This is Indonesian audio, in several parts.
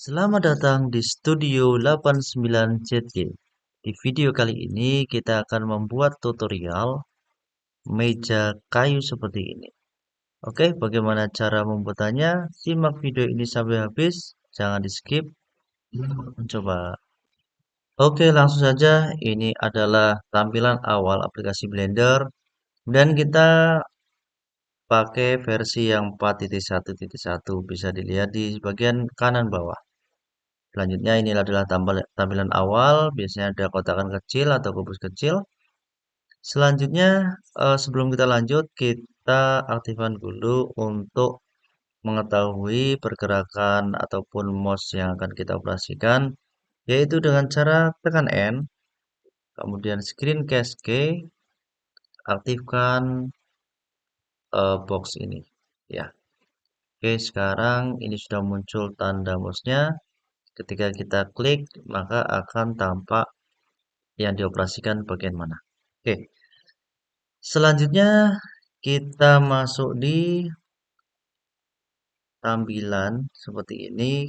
Selamat datang di Studio 89ZG. Di video kali ini kita akan membuat tutorial meja kayu seperti ini. Oke, bagaimana cara membuatannya? Simak video ini sampai habis, jangan di skip. Mencoba. Oke, langsung saja. Ini adalah tampilan awal aplikasi Blender dan kita pakai versi yang 4.1.1. Bisa dilihat di bagian kanan bawah. Selanjutnya ini adalah tampilan awal, biasanya ada kotakan kecil atau kubus kecil. Selanjutnya, sebelum kita lanjut, kita aktifkan dulu untuk mengetahui pergerakan ataupun mouse yang akan kita operasikan, yaitu dengan cara tekan N, kemudian screen cascade, aktifkan box ini. Ya, oke. Sekarang ini sudah muncul tanda mouse-nya. Ketika kita klik, maka akan tampak yang dioperasikan bagian mana. Oke, selanjutnya kita masuk di tampilan seperti ini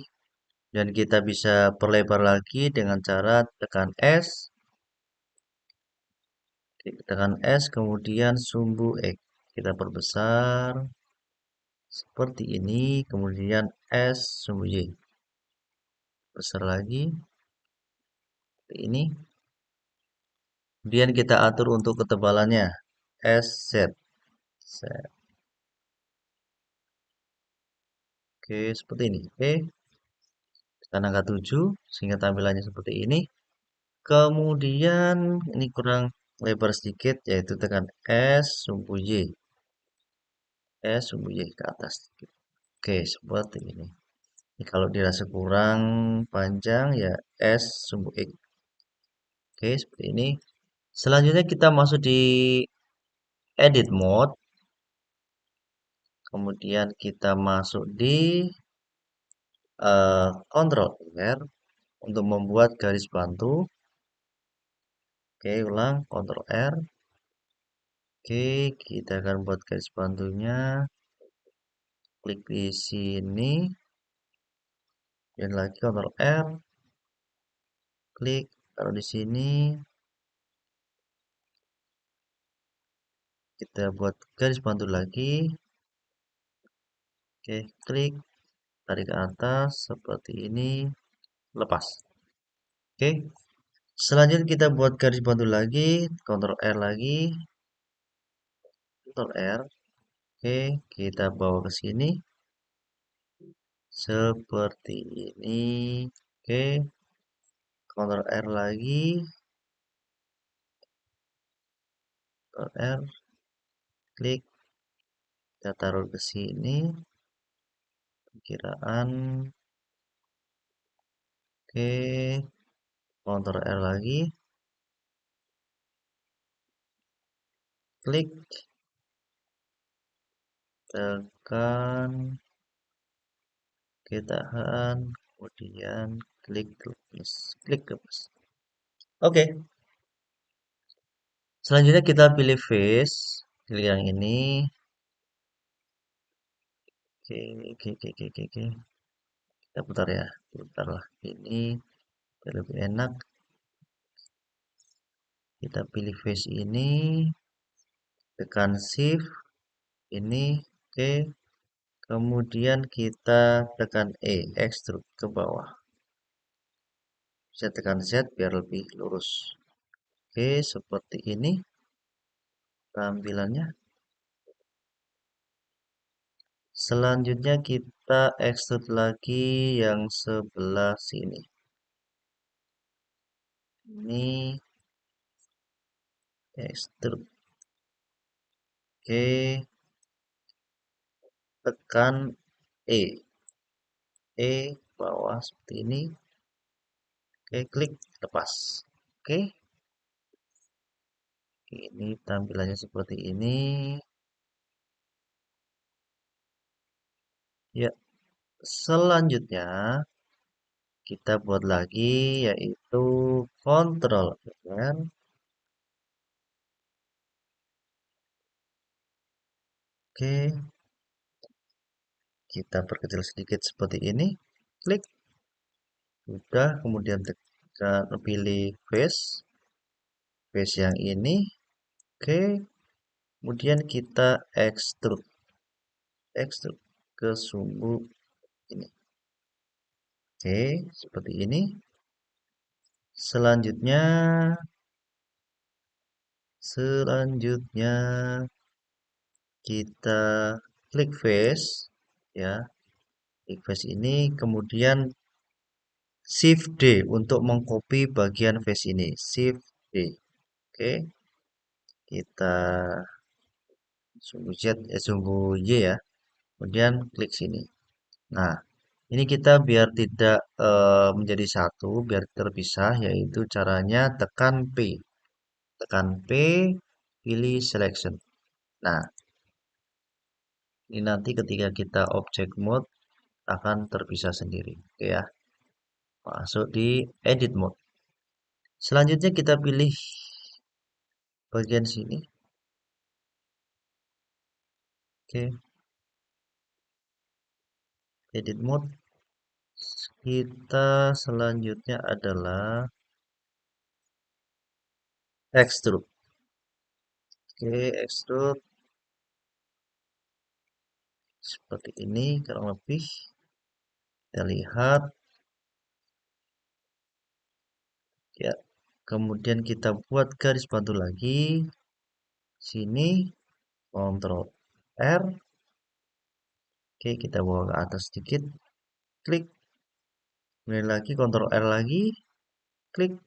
dan kita bisa perlebar lagi dengan cara tekan S, tekan S kemudian sumbu X. Kita perbesar seperti ini, kemudian S sumbu Y. Besar lagi seperti ini. Kemudian kita atur untuk ketebalannya SZ. Oke, seperti ini. Oke. Tekan angka 7 sehingga tampilannya seperti ini. Kemudian ini kurang lebar sedikit, yaitu tekan S sumbu Y. S sumbu Y ke atas sedikit. Oke, seperti ini. Ini kalau dirasa kurang panjang ya S sumbu X. Oke, seperti ini. Selanjutnya kita masuk di edit mode. Kemudian kita masuk di Ctrl R untuk membuat garis bantu. Oke, ulang Ctrl R. Oke, kita akan buat garis bantunya. Klik di sini dan lagi Ctrl R. Klik taruh di sini. Kita buat garis bantu lagi. Oke, klik tarik ke atas seperti ini. Lepas. Oke. Selanjutnya kita buat garis bantu lagi. Ctrl R lagi. Ctrl R. Oke, kita bawa ke sini. Seperti ini. Oke. Ctrl R lagi. Ctrl R. Klik. Kita taruh ke sini. Perkiraan. Oke. Ctrl R lagi. Klik. Tekan. Oke, tahan. Kemudian klik lepas. Klik lepas. Oke. Selanjutnya kita pilih face. Pilih yang ini. Oke, oke. Kita putar ya. Putar lah. Ini lebih enak. Kita pilih face ini. Tekan shift. Ini. Oke. Kemudian kita tekan E. Extrude ke bawah. Saya tekan Z biar lebih lurus. Oke, seperti ini tampilannya. Selanjutnya kita extrude lagi yang sebelah sini. Ini extrude. Oke, tekan E. E bawah seperti ini. Oke, klik lepas. Oke. Ini tampilannya seperti ini. Ya, selanjutnya kita buat lagi yaitu Ctrl R. Oke, kita perkecil sedikit seperti ini. Klik. Sudah, kemudian tekan pilih face yang ini. Oke, kemudian kita extrude ke sumbu ini. Oke, seperti ini. Selanjutnya kita klik face ya. Klik face ini kemudian Shift D untuk mengcopy bagian face ini. Shift D. Oke, kita sumbu Y ya. Kemudian klik sini. Nah, ini kita biar tidak menjadi satu, biar terpisah, yaitu caranya tekan P. Tekan P, pilih selection. Nah, ini nanti ketika kita object mode akan terpisah sendiri. Oke ya, masuk di edit mode. Selanjutnya kita pilih bagian sini. Oke, edit mode. Kita selanjutnya adalah extrude. Oke, extrude seperti ini kurang lebih. Kita lihat ya. Kemudian kita buat garis bantu lagi. Sini Ctrl R. Oke, kita bawa ke atas sedikit. Klik. Kemudian lagi Ctrl R lagi. Klik.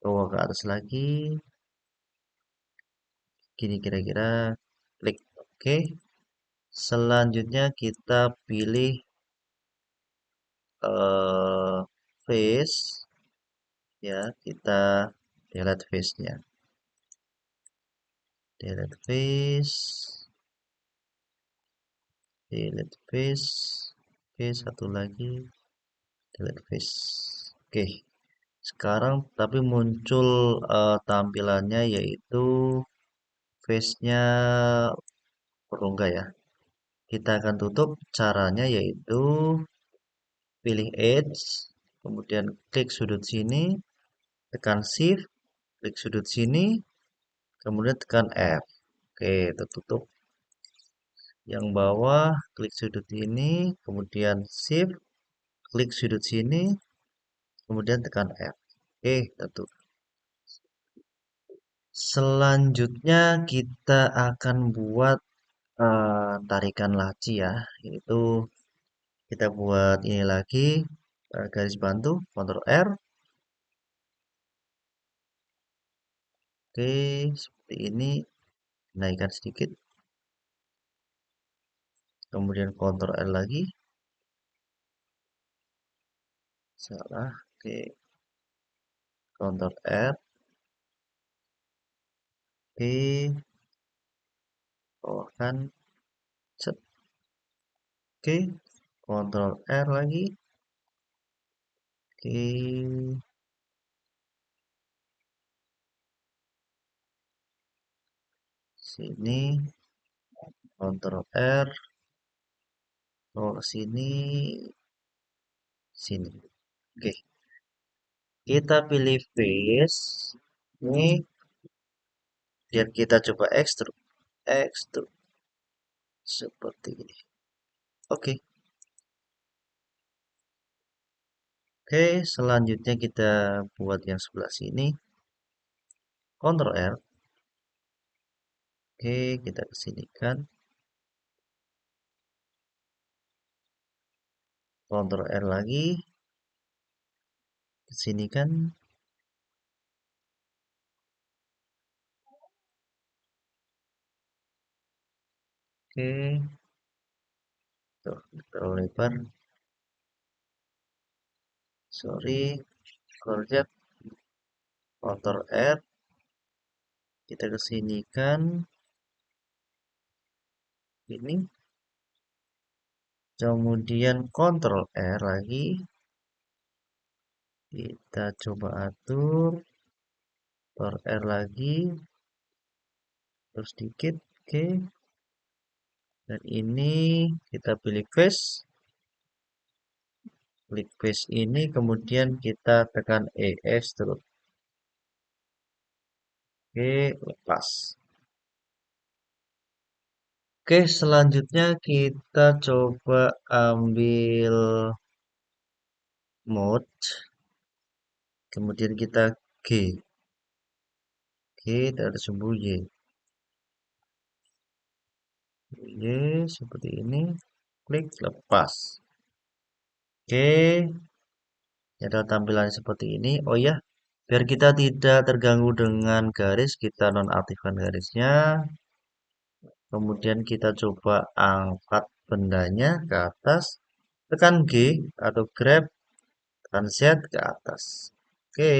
Bawa ke atas lagi. Gini kira-kira. Klik. Oke. Selanjutnya kita pilih face. Ya, kita delete face-nya. Delete face. Delete face. Oke, satu lagi. Delete face. Oke. Sekarang tapi muncul tampilannya yaitu face-nya perlu enggak ya. Kita akan tutup caranya yaitu pilih edge, kemudian klik sudut sini, tekan shift, klik sudut sini, kemudian tekan F. Oke, tertutup. Yang bawah klik sudut ini, kemudian shift, klik sudut sini, kemudian tekan F. Oke, tertutup. Selanjutnya kita akan buat tarikan laci ya, yaitu kita buat ini lagi garis bantu Ctrl R. Oke, seperti ini. Naikkan sedikit. Kemudian Ctrl R lagi. Salah. Oke. Ctrl R. Oke. Bawahkan. Set. Oke. Ctrl R lagi. Oke. Sini. Ctrl R. Bawa ke sini. Sini. Oke. Kita pilih face. Ini dan kita coba extrude. Extrude. Seperti ini. Oke. Oke, selanjutnya kita buat yang sebelah sini. Ctrl R. Oke, kita kesinikan. Ctrl R lagi. Kesinikan. Oke. Tuh, terlalu lebar. Sorry. Scroll Ctrl R. Kita kesinikan. Ini. Kemudian Ctrl R lagi. Kita coba atur. Ctrl R lagi. Terus sedikit. Oke. Dan ini kita pilih face. Klik paste ini, kemudian kita tekan E, extrude. Oke, lepas. Oke, selanjutnya kita coba ambil mode, kemudian kita G, dari sumbu Y. Y seperti ini, klik lepas. Oke, ada tampilan seperti ini. Oh ya, biar kita tidak terganggu dengan garis, kita nonaktifkan garisnya. Kemudian kita coba angkat bendanya ke atas, tekan G atau grab, tekan Z ke atas. Oke,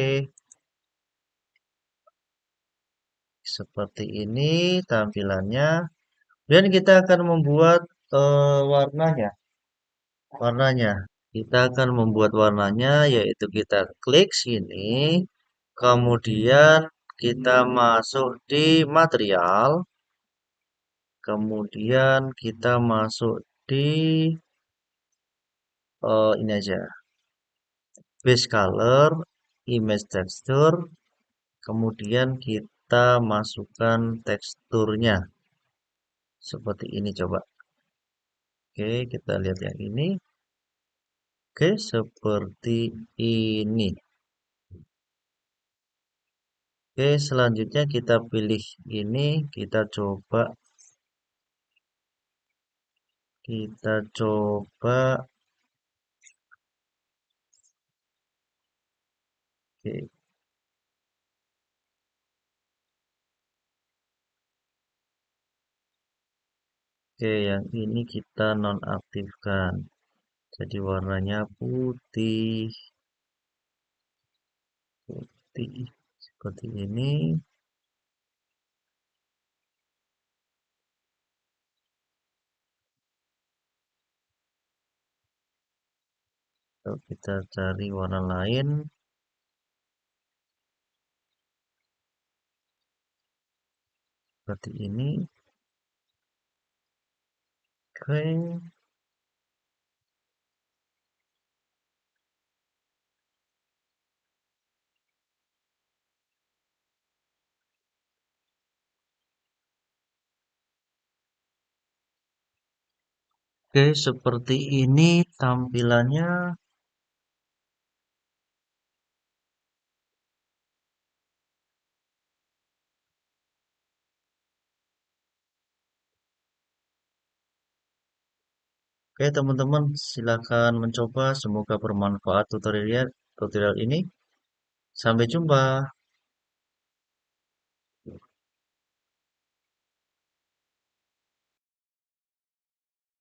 seperti ini tampilannya. Dan kita akan membuat warnanya. Kita akan membuat warnanya, yaitu kita klik sini, kemudian kita masuk di material, kemudian kita masuk di ini aja, base color, image texture, kemudian kita masukkan teksturnya seperti ini coba. Oke, kita lihat yang ini. Oke, seperti ini. Oke, selanjutnya kita pilih ini, kita coba, oke, oke, yang ini kita nonaktifkan. Jadi warnanya putih, putih seperti ini. Lalu kita cari warna lain seperti ini. Oke, oke, seperti ini tampilannya. Oke, teman-teman, silakan mencoba. Semoga bermanfaat tutorial ini. Sampai jumpa.